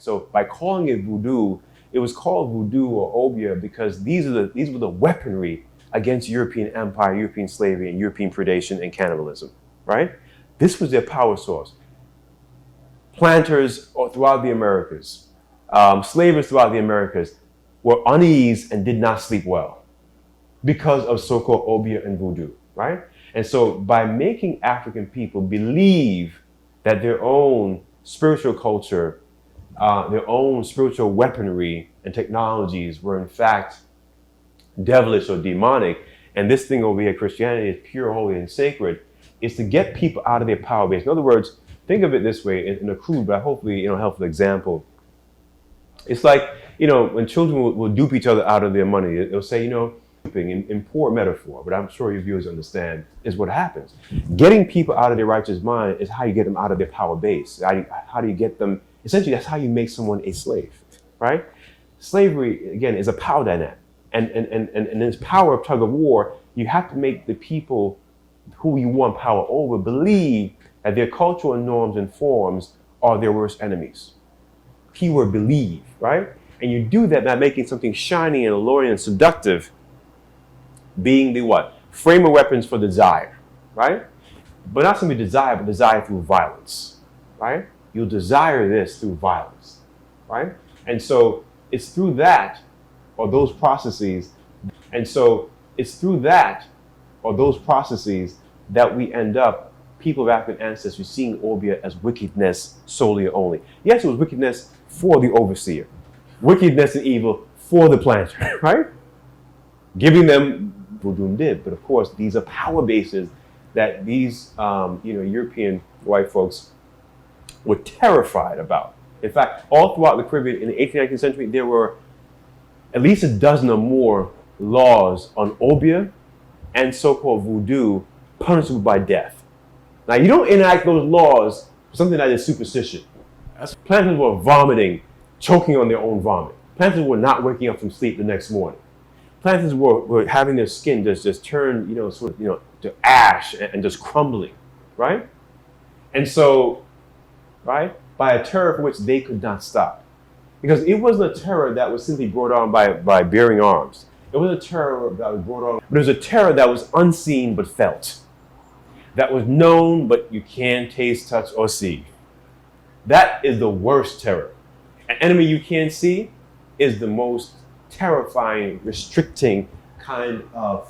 So by calling it voodoo, it was called voodoo or obeah because these were the weaponry against European empire, European slavery, and European predation and cannibalism, right? This was their power source. Planters throughout the Americas, slavers throughout the Americas were uneasy and did not sleep well because of so-called obeah and voodoo, right? And so by making African people believe that their own spiritual culture, their own spiritual weaponry and technologies were in fact devilish or demonic, and this thing over here, Christianity, is pure, holy, and sacred, is to get people out of their power base. In other words, think of it this way, in a crude but hopefully helpful example. It's like, when children will dupe each other out of their money, they'll say, in poor metaphor, but I'm sure your viewers understand, is what happens. Getting people out of their righteous mind is how you get them out of their power base. How do you get them? Essentially, that's how you make someone a slave, right? Slavery, again, is a power dynamic. And in this power of tug of war, you have to make the people who you want power over believe that their cultural norms and forms are their worst enemies. Keyword believe, right? And you do that by making something shiny and alluring and seductive being the what? Frame of weapons for desire, right? But not simply desire, but desire through violence, right? You'll desire this through violence, right? And so it's through that or those processes. And so it's through that or those processes that we end up, people of African ancestry, seeing obeah as wickedness solely or only. Yes, it was wickedness for the overseer, wickedness and evil for the planter, right? Giving them voodoo did, but of course these are power bases that these European white folks were terrified about. In fact, all throughout the Caribbean in the 18th, 19th century, there were at least a dozen or more laws on obeah and so-called voodoo punishable by death. Now, you don't enact those laws for something that is superstition. Planters were vomiting, choking on their own vomit. Planters were not waking up from sleep the next morning. Planters were having their skin just turn, to ash and just crumbling, right? And so, right, by a terror for which they could not stop. Because it wasn't a terror that was simply brought on by bearing arms. It wasn't a terror that was brought on, but it was a terror that was unseen but felt. That was known but you can't taste, touch, or see. That is the worst terror. An enemy you can't see is the most terrifying, restricting kind of